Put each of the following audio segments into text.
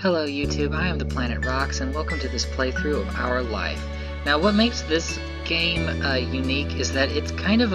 Hello YouTube, I am the Planet Rocks and welcome to this playthrough of Our Life. Now what makes this game unique is that it's kind of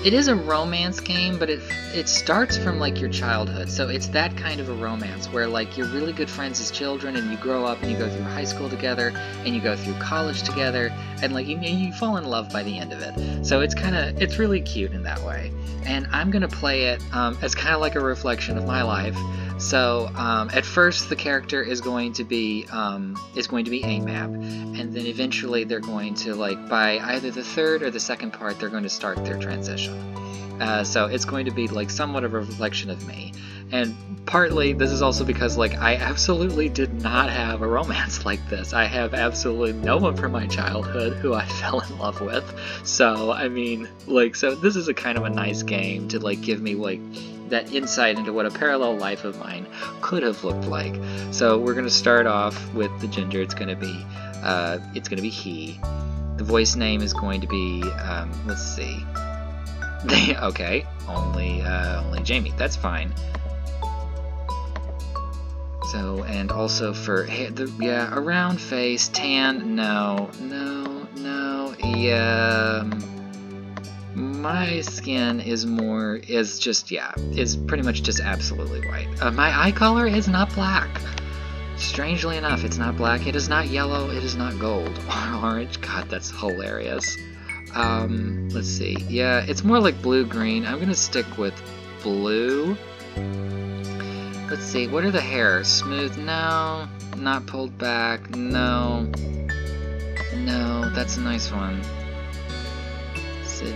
it is a romance game, but it starts from like your childhood, so it's that kind of a romance where like you're really good friends as children and you grow up and you go through high school together and you go through college together and like you fall in love by the end of it. So it's really cute in that way. And I'm gonna play it as kind of like a reflection of my life. So at first the character is going to be AMAP, and then eventually they're going to, like, by either the third or the second part, they're going to start their transition. So it's going to be like somewhat of a reflection of me, and partly this is also because like I absolutely did not have a romance like this. I have absolutely no one from my childhood who I fell in love with. So I mean, like, so this is a kind of a nice game to like give me like that insight into what a parallel life of mine could have looked like. So we're gonna start off with the gender. It's gonna be he. The voice name is going to be let's see. Okay, only Jamie. That's fine. So, and also for hair, around face, tan. No. Yeah. My skin is pretty much just absolutely white. My eye color is not black. Strangely enough, it's not black. It is not yellow. It is not gold or orange. God, that's hilarious. Let's see. Yeah, it's more like blue-green. I'm gonna stick with blue. Let's see. What are the hairs? Smooth? No. Not pulled back? No. No, that's a nice one.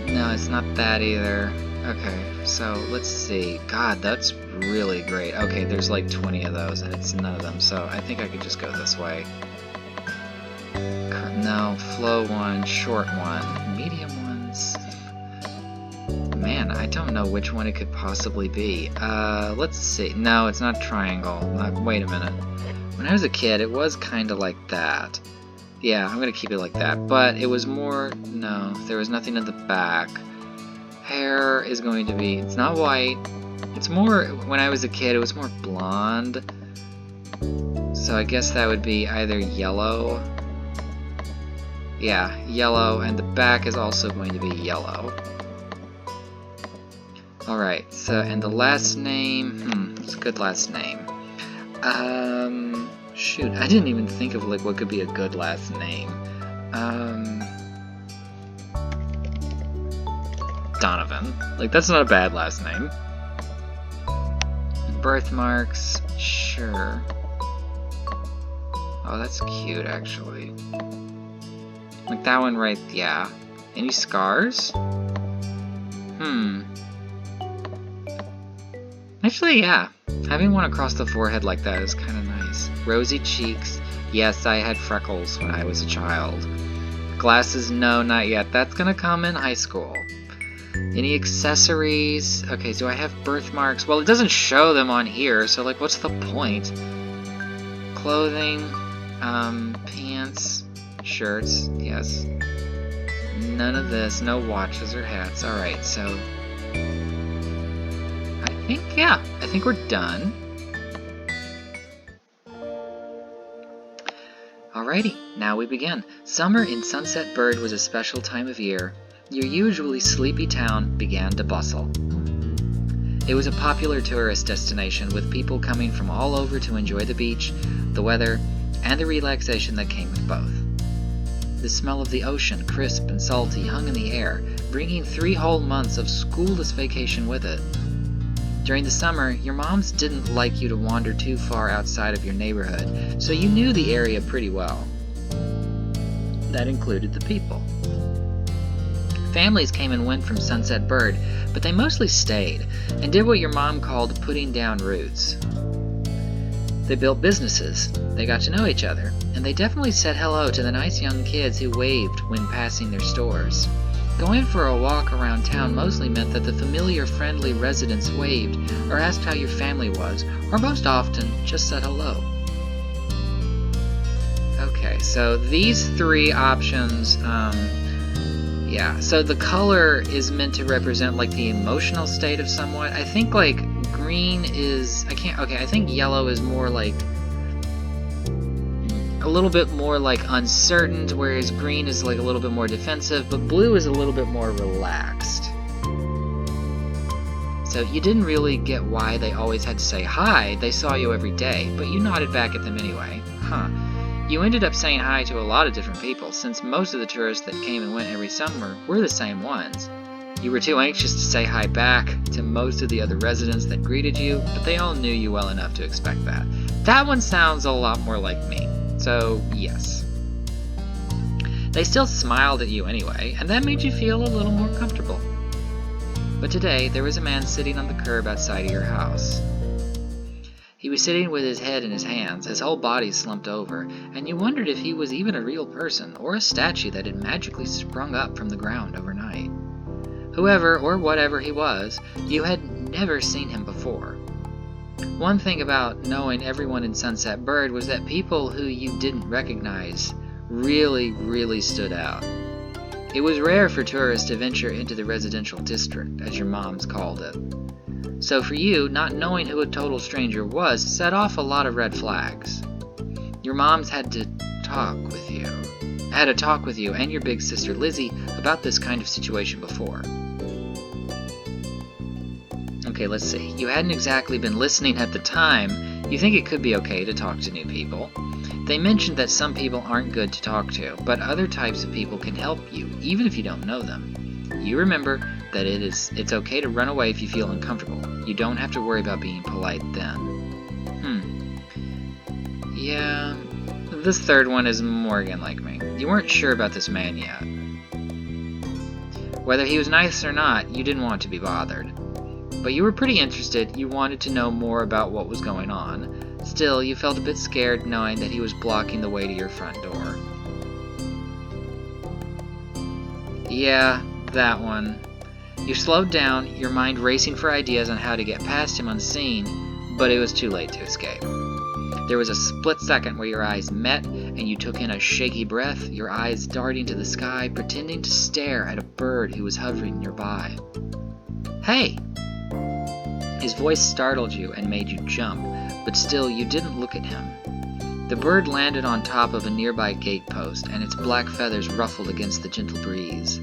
No, it's not that either. Okay, so let's see. God, that's really great. Okay, there's like 20 of those, and it's none of them, so I think I could just go this way. No, flow one, short one, medium ones. Man, I don't know which one it could possibly be. Let's see. No, it's not triangle. Wait a minute. When I was a kid, it was kind of like that. Yeah, I'm gonna keep it like that, but it was more, no, there was nothing at the back. Hair is going to be, it's not white, it's more, when I was a kid, it was more blonde, so I guess that would be either yellow, yeah, yellow, and the back is also going to be yellow. Alright, so, and the last name, it's a good last name. Shoot, I didn't even think of like what could be a good last name. Donovan. Like, that's not a bad last name. Birthmarks, sure. Oh, that's cute, actually. Like that one right, yeah. Any scars? Actually, yeah. Having one across the forehead like that is kind of nice. Rosy cheeks. Yes, I had freckles when I was a child. Glasses, no, not yet. That's gonna come in high school. Any accessories? Okay, do I have birthmarks? Well, it doesn't show them on here, so like, what's the point? Clothing, pants, shirts, yes. None of this, no watches or hats. Alright, so I think we're done. Alrighty, now we begin. Summer in Sunset Bird was a special time of year. Your usually sleepy town began to bustle. It was a popular tourist destination with people coming from all over to enjoy the beach, the weather, and the relaxation that came with both. The smell of the ocean, crisp and salty, hung in the air, bringing 3 whole months of schoolless vacation with it. During the summer, your moms didn't like you to wander too far outside of your neighborhood, so you knew the area pretty well. That included the people. Families came and went from Sunset Bird, but they mostly stayed and did what your mom called putting down roots. They built businesses, they got to know each other, and they definitely said hello to the nice young kids who waved when passing their stores. Going for a walk around town mostly meant that the familiar, friendly residents waved or asked how your family was, or most often just said hello. Okay, so these 3 options, yeah, so the color is meant to represent like the emotional state of someone. I think like green is, I think yellow is more like a little bit more like uncertain, whereas green is like a little bit more defensive, but blue is a little bit more relaxed. So you didn't really get why they always had to say hi. They saw you every day, but you nodded back at them anyway. Huh. You ended up saying hi to a lot of different people, since most of the tourists that came and went every summer were the same ones. You were too anxious to say hi back to most of the other residents that greeted you, but they all knew you well enough to expect that. That one sounds a lot more like me, so yes. They still smiled at you anyway, and that made you feel a little more comfortable. But today, there was a man sitting on the curb outside of your house. He was sitting with his head in his hands, his whole body slumped over, and you wondered if he was even a real person, or a statue that had magically sprung up from the ground overnight. Whoever or whatever he was, you had never seen him before. One thing about knowing everyone in Sunset Bird was that people who you didn't recognize really stood out. It was rare for tourists to venture into the residential district, as your moms called it. So for you, not knowing who a total stranger was set off a lot of red flags. Your moms had to talk with you and your big sister Lizzie about this kind of situation before. Okay, let's see. You hadn't exactly been listening at the time. You think it could be okay to talk to new people. They mentioned that some people aren't good to talk to, but other types of people can help you, even if you don't know them. You remember that it's okay to run away if you feel uncomfortable. You don't have to worry about being polite then. Yeah, this third one is more again like me. You weren't sure about this man yet. Whether he was nice or not, you didn't want to be bothered. But you were pretty interested. You wanted to know more about what was going on. Still, you felt a bit scared knowing that he was blocking the way to your front door. Yeah, that one. You slowed down, your mind racing for ideas on how to get past him unseen, but it was too late to escape. There was a split second where your eyes met, and you took in a shaky breath, your eyes darting to the sky, pretending to stare at a bird who was hovering nearby. Hey! His voice startled you and made you jump, but still you didn't look at him. The bird landed on top of a nearby gatepost, and its black feathers ruffled against the gentle breeze.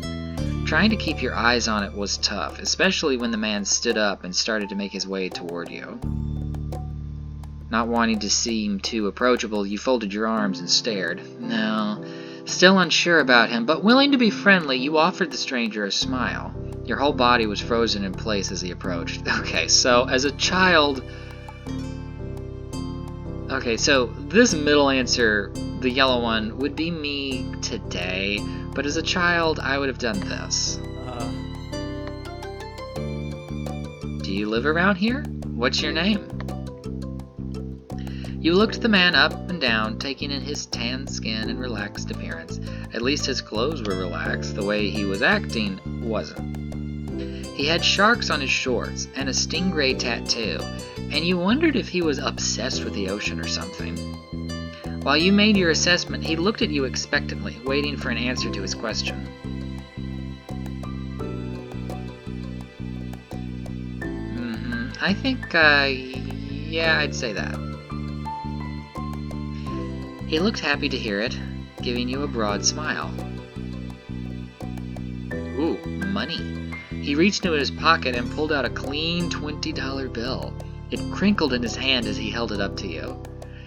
Trying to keep your eyes on it was tough, especially when the man stood up and started to make his way toward you. Not wanting to seem too approachable, you folded your arms and stared. No, still unsure about him, but willing to be friendly, you offered the stranger a smile. Your whole body was frozen in place as he approached. Okay, so as a child... Okay, so this middle answer, the yellow one, would be me today, but as a child, I would have done this. Do you live around here? What's your name? You looked the man up and down, taking in his tan skin and relaxed appearance. At least his clothes were relaxed, the way he was acting wasn't. He had sharks on his shorts and a stingray tattoo, and you wondered if he was obsessed with the ocean or something. While you made your assessment, he looked at you expectantly, waiting for an answer to his question. I think, yeah, I'd say that. He looked happy to hear it, giving you a broad smile. Ooh, money. He reached into his pocket and pulled out a clean $20 bill. It crinkled in his hand as he held it up to you.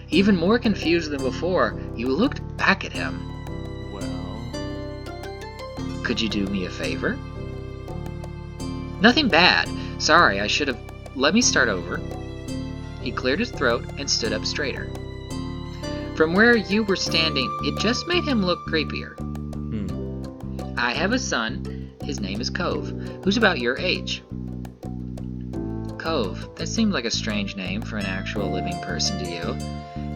Even more confused than before, you looked back at him. Well... Could you do me a favor? Nothing bad. Sorry, I should have... Let me start over. He cleared his throat and stood up straighter. From where you were standing, it just made him look creepier. I have a son. His name is Cove, who's about your age. Cove, that seemed like a strange name for an actual living person to you.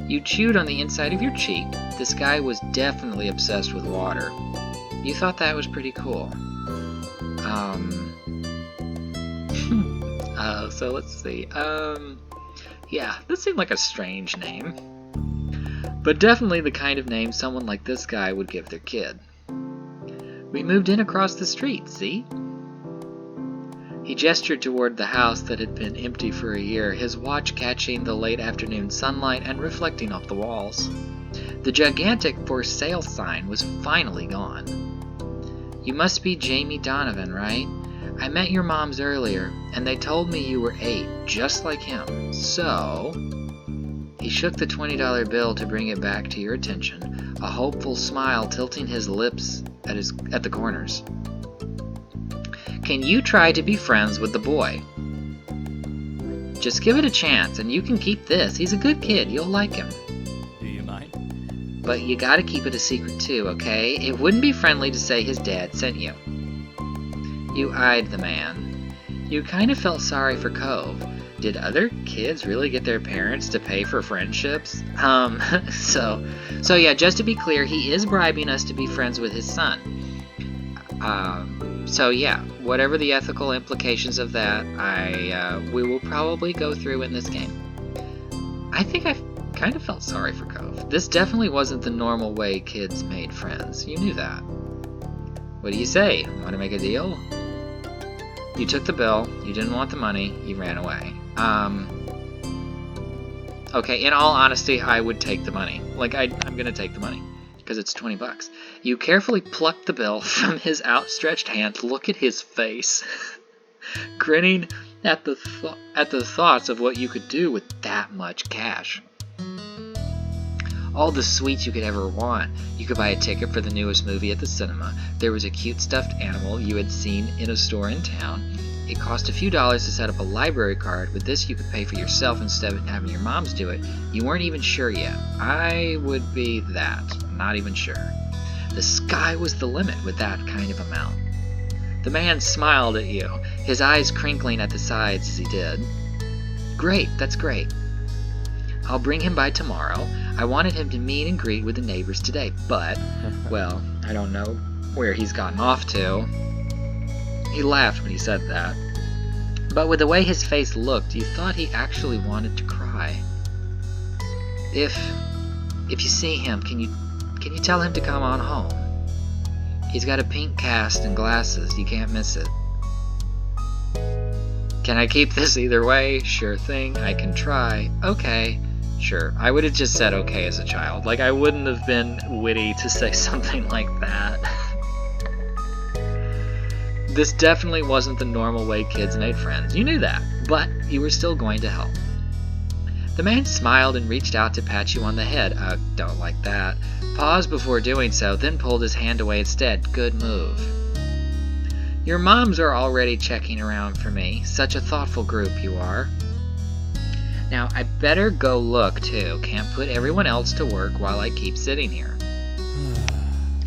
You chewed on the inside of your cheek. This guy was definitely obsessed with water. You thought that was pretty cool. So let's see. Yeah, this seemed like a strange name. But definitely the kind of name someone like this guy would give their kid. We moved in across the street, see? He gestured toward the house that had been empty for a year, his watch catching the late afternoon sunlight and reflecting off the walls. The gigantic for sale sign was finally gone. "You must be Jamie Donovan, right? I met your moms earlier, and they told me you were 8, just like him. So..." He shook the $20 bill to bring it back to your attention, a hopeful smile tilting his lips at the corners. "Can you try to be friends with the boy? Just give it a chance, and you can keep this. He's a good kid. You'll like him. Do you mind? But you gotta keep it a secret too, okay? It wouldn't be friendly to say his dad sent you." You eyed the man. You kind of felt sorry for Cove. Did other kids really get their parents to pay for friendships? So yeah, just to be clear, he is bribing us to be friends with his son. So yeah, whatever the ethical implications of that, we will probably go through in this game. I think I kind of felt sorry for Cove. This definitely wasn't the normal way kids made friends. You knew that. What do you say? Want to make a deal? You took the bill. You didn't want the money. You ran away. Okay, in all honesty, I would take the money. Like, I'm gonna take the money. Because it's $20. You carefully plucked the bill from his outstretched hand. Look at his face. Grinning at the thoughts of what you could do with that much cash. All the sweets you could ever want. You could buy a ticket for the newest movie at the cinema. There was a cute stuffed animal you had seen in a store in town. It cost a few dollars to set up a library card. With this, you could pay for yourself instead of having your moms do it. You weren't even sure yet. I would be that. Not even sure. The sky was the limit with that kind of amount. The man smiled at you, his eyes crinkling at the sides as he did. Great, that's great. I'll bring him by tomorrow. I wanted him to meet and greet with the neighbors today, but, well, I don't know where he's gotten off to. He laughed when he said that. But with the way his face looked, you thought he actually wanted to cry. If you see him, can you tell him to come on home? He's got a pink cast and glasses. You can't miss it. Can I keep this either way? Sure thing. I can try. Okay. Sure. I would have just said okay as a child. Like, I wouldn't have been witty to say something like that. This definitely wasn't the normal way kids made friends. You knew that, but you were still going to help. The man smiled and reached out to pat you on the head. Don't like that. Paused before doing so, then pulled his hand away instead. Good move. Your moms are already checking around for me. Such a thoughtful group you are. Now, I better go look, too. Can't put everyone else to work while I keep sitting here.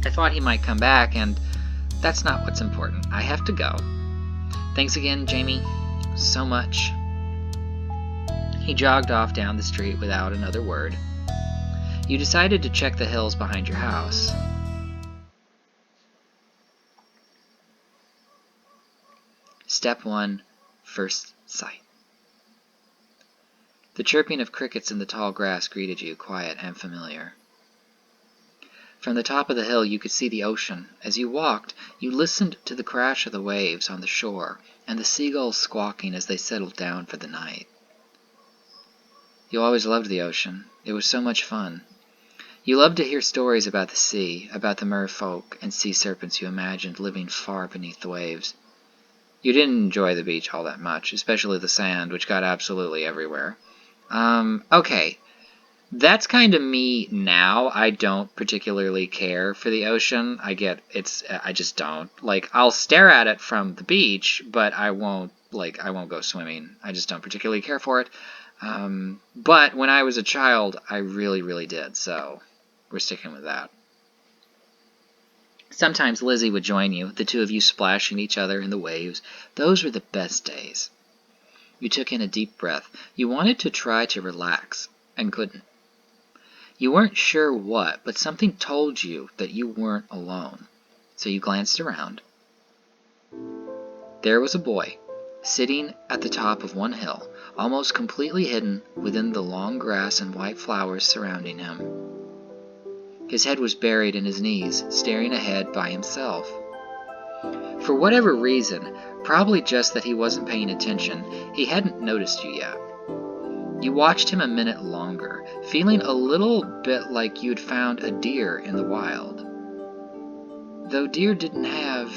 I thought he might come back, and that's not what's important. I have to go. Thanks again, Jamie. So much. He jogged off down the street without another word. You decided to check the hills behind your house. Step 1. First sight. The chirping of crickets in the tall grass greeted you, quiet and familiar. From the top of the hill you could see the ocean. As you walked, you listened to the crash of the waves on the shore and the seagulls squawking as they settled down for the night. You always loved the ocean. It was so much fun. You loved to hear stories about the sea, about the merfolk and sea serpents you imagined living far beneath the waves. You didn't enjoy the beach all that much, especially the sand, which got absolutely everywhere. Okay. That's kind of me now. I don't particularly care for the ocean. I just don't. Like, I'll stare at it from the beach, but I won't go swimming. I just don't particularly care for it. But when I was a child, I really, really did, so we're sticking with that. Sometimes Lizzie would join you, the two of you splashing each other in the waves. Those were the best days. You took in a deep breath. You wanted to try to relax, and couldn't. You weren't sure what, but something told you that you weren't alone. So you glanced around. There was a boy, sitting at the top of one hill, almost completely hidden within the long grass and white flowers surrounding him. His head was buried in his knees, staring ahead by himself. For whatever reason, probably just that he wasn't paying attention, he hadn't noticed you yet. You watched him a minute longer, feeling a little bit like you'd found a deer in the wild. Though deer didn't have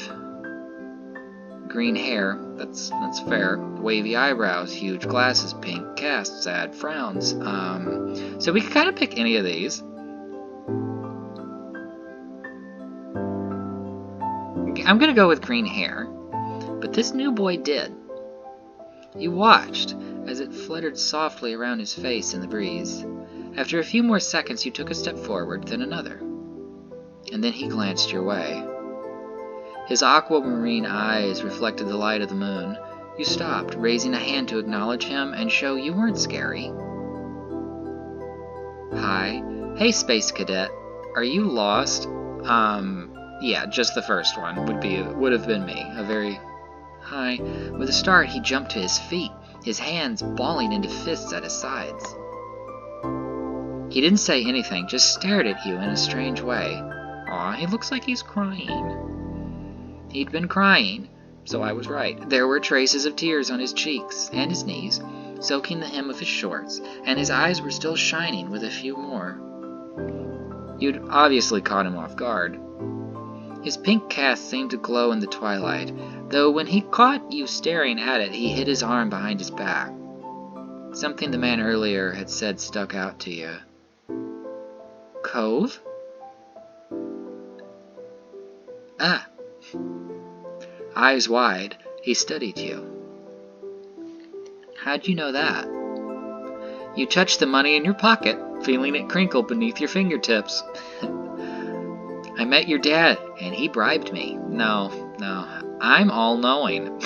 green hair, that's fair, wavy eyebrows, huge glasses, pink casts, sad frowns. So we could kind of pick any of these. I'm gonna go with green hair, but this new boy did. You watched as it fluttered softly around his face in the breeze. After a few more seconds, you took a step forward, then another. And then he glanced your way. His aquamarine eyes reflected the light of the moon. You stopped, raising a hand to acknowledge him and show you weren't scary. Hi. Hey, Space Cadet. Are you lost? Yeah, just the first one would have been me. A very... Hi. With a start, he jumped to his feet, his hands balling into fists at his sides. He didn't say anything, just stared at you in a strange way. Aw, he looks like he's crying. He'd been crying, so I was right. There were traces of tears on his cheeks and his knees, soaking the hem of his shorts, and his eyes were still shining with a few more. You'd obviously caught him off guard. His pink cast seemed to glow in the twilight, though when he caught you staring at it, he hid his arm behind his back. Something the man earlier had said stuck out to you. Cove? Ah. Eyes wide, he studied you. How'd you know that? You touched the money in your pocket, feeling it crinkle beneath your fingertips. I met your dad, and he bribed me. No, I'm all-knowing.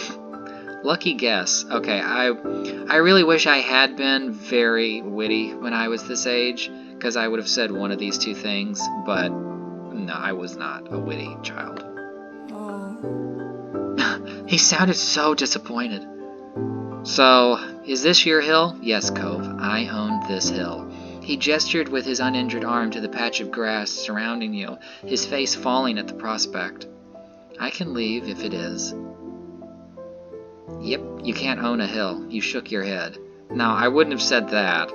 Lucky guess. Okay, I really wish I had been very witty when I was this age, because I would have said one of these two things, but no, I was not a witty child. Oh. He sounded so disappointed. So, is this your hill? Yes, Cove, I owned this hill. He gestured with his uninjured arm to the patch of grass surrounding you, his face falling at the prospect. I can leave if it is. Yep, you can't own a hill. You shook your head. No, I wouldn't have said that.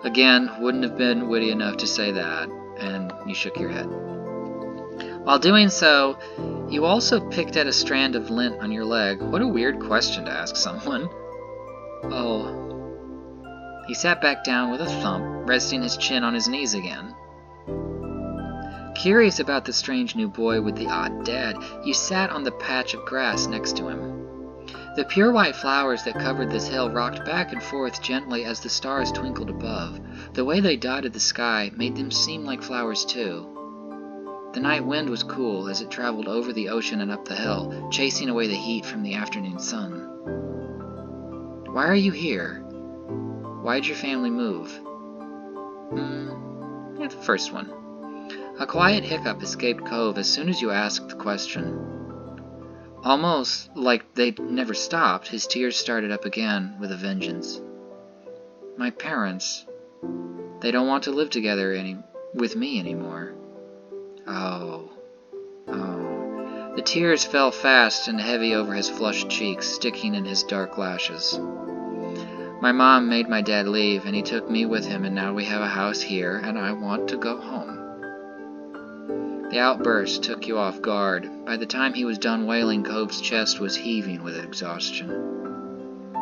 Again, wouldn't have been witty enough to say that, and you shook your head. While doing so, you also picked at a strand of lint on your leg. What a weird question to ask someone. Oh. He sat back down with a thump, resting his chin on his knees again. Curious about the strange new boy with the odd dad, you sat on the patch of grass next to him. The pure white flowers that covered this hill rocked back and forth gently as the stars twinkled above. The way they dotted the sky made them seem like flowers too. The night wind was cool as it traveled over the ocean and up the hill, chasing away the heat from the afternoon sun. Why are you here? Why'd your family move? Yeah, the first one. A quiet hiccup escaped Cove as soon as you asked the question. Almost like they'd never stopped, his tears started up again with a vengeance. My parents, they don't want to live together with me anymore. Oh. The tears fell fast and heavy over his flushed cheeks, sticking in his dark lashes. My mom made my dad leave, and he took me with him, and now we have a house here, and I want to go home. The outburst took you off guard. By the time he was done wailing, Cove's chest was heaving with exhaustion.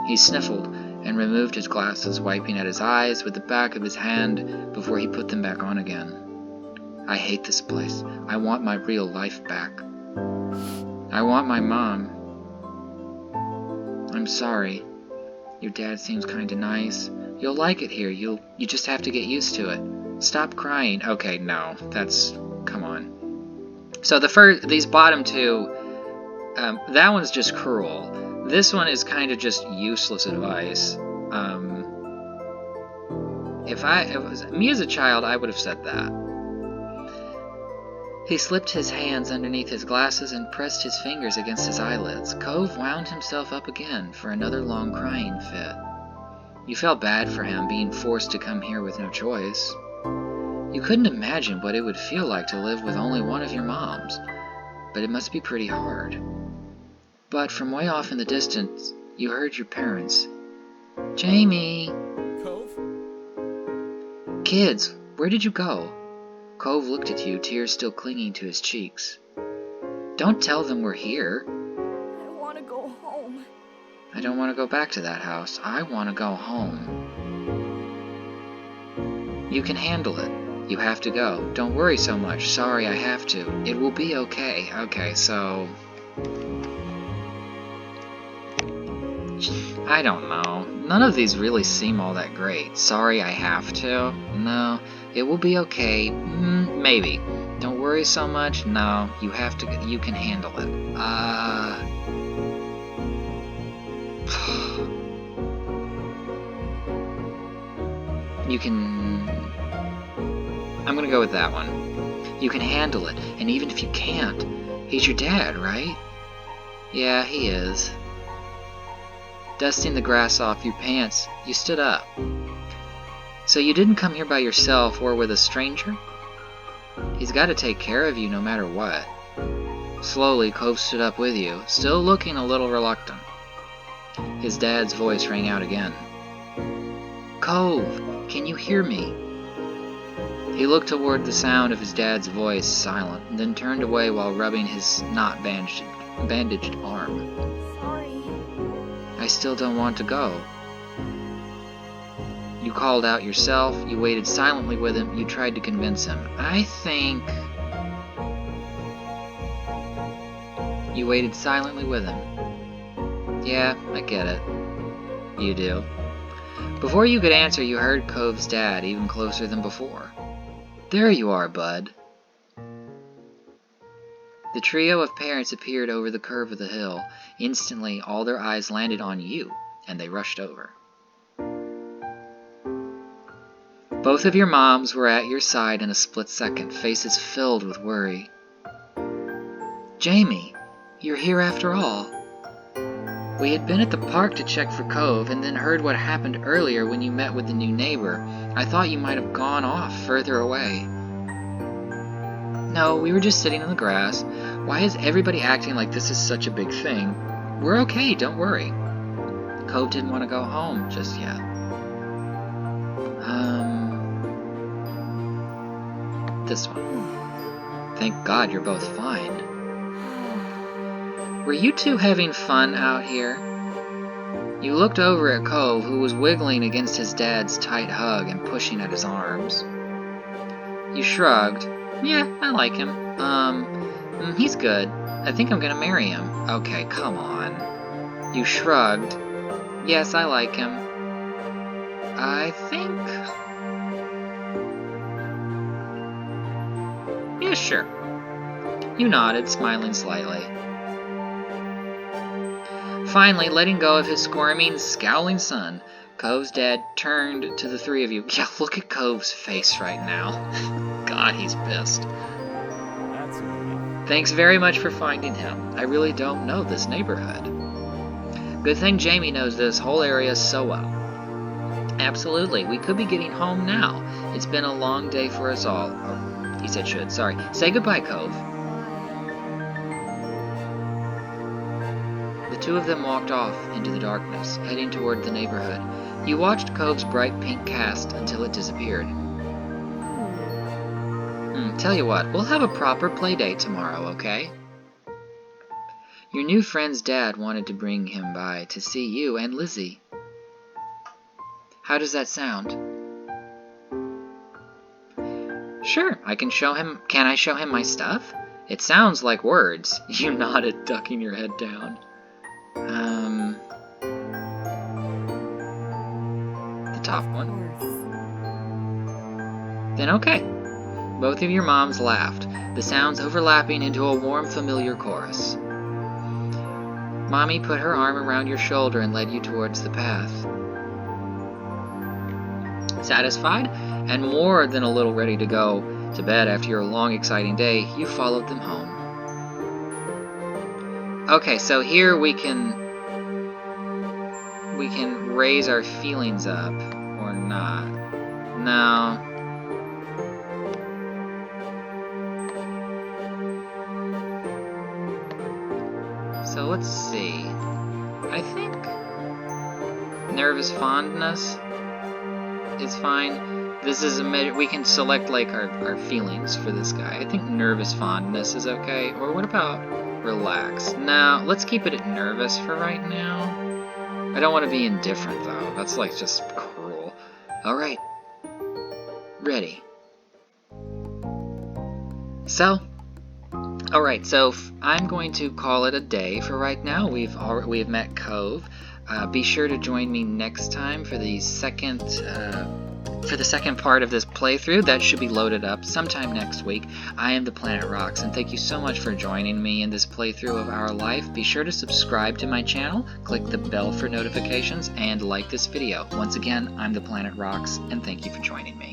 He sniffled and removed his glasses, wiping at his eyes with the back of his hand before he put them back on again. I hate this place. I want my real life back. I want my mom. I'm sorry. Your dad seems kinda nice. You'll like it here. You just have to get used to it. Stop crying. Okay, no. Come on. So these bottom two, that one's just cruel. This one is kind of just useless advice. If it was me as a child, I would have said that. He slipped his hands underneath his glasses and pressed his fingers against his eyelids. Cove wound himself up again for another long crying fit. You felt bad for him being forced to come here with no choice. You couldn't imagine what it would feel like to live with only one of your moms, but it must be pretty hard. But from way off in the distance, you heard your parents. Jamie! Cove? Kids, where did you go? Cove looked at you, tears still clinging to his cheeks. Don't tell them we're here. I want to go home. I don't want to go back to that house. I want to go home. You can handle it. You have to go. Don't worry so much. Sorry, I have to. It will be okay. Okay, so... I don't know. None of these really seem all that great. Sorry, I have to. No. It will be okay. Maybe. Don't worry so much. No. You have to. You can handle it. You can... I'm gonna go with that one. You can handle it, and even if you can't, he's your dad, right? Yeah, he is. Dusting the grass off your pants, you stood up. So you didn't come here by yourself or with a stranger? He's got to take care of you no matter what. Slowly, Cove stood up with you, still looking a little reluctant. His dad's voice rang out again. Cove, can you hear me? He looked toward the sound of his dad's voice, silent, and then turned away while rubbing his not bandaged arm. Sorry. I still don't want to go. You called out yourself, you waited silently with him, you tried to convince him. I think... You waited silently with him. Yeah, I get it. You do. Before you could answer, you heard Cove's dad, even closer than before. There you are, bud. The trio of parents appeared over the curve of the hill. Instantly, all their eyes landed on you, and they rushed over. Both of your moms were at your side in a split second, faces filled with worry. Jamie, you're here after all. We had been at the park to check for Cove, and then heard what happened earlier when you met with the new neighbor. I thought you might have gone off further away. No, we were just sitting in the grass. Why is everybody acting like this is such a big thing? We're okay, don't worry. Cove didn't want to go home just yet. This one. Thank God you're both fine. Were you two having fun out here? You looked over at Cove, who was wiggling against his dad's tight hug and pushing at his arms. You shrugged. Yeah, I like him. He's good. I think I'm gonna marry him. Okay, come on. You shrugged. Yes, I like him. I think... Yeah, sure. You nodded, smiling slightly. Finally, letting go of his squirming, scowling son, Cove's dad turned to the three of you. Yeah, look at Cove's face right now. God, he's pissed. That's okay. Thanks very much for finding him. I really don't know this neighborhood. Good thing Jamie knows this whole area so well. Absolutely, we could be getting home now. It's been a long day for us all. Oh, he said should, sorry. Say goodbye, Cove. The two of them walked off into the darkness, heading toward the neighborhood. You watched Cove's bright pink cast until it disappeared. Tell you what, we'll have a proper play date tomorrow, okay? Your new friend's dad wanted to bring him by to see you and Lizzie. How does that sound? Sure, I can show him. Can I show him my stuff? It sounds like words. You nodded, ducking your head down. The top one. Then okay. Both of your moms laughed, the sounds overlapping into a warm, familiar chorus. Mommy put her arm around your shoulder and led you towards the path. Satisfied, and more than a little ready to go to bed after your long, exciting day, you followed them home. Okay, so here we can raise our feelings up, or not. No. So let's see. I think nervous fondness is fine. This is we can select like our feelings for this guy. I think nervous fondness is okay. Or what about relax? Now, let's keep it at nervous for right now. I don't want to be indifferent though. That's like just cruel. Alright. Ready. So, alright, so I'm going to call it a day for right now. We've met Cove. Be sure to join me next time for the second part of this playthrough. That should be loaded up sometime next week. I am the Planet Rocks, and thank you so much for joining me in this playthrough of Our Life. Be sure to subscribe to my channel, click the bell for notifications, and like this video. Once again, I'm the Planet Rocks, and thank you for joining me.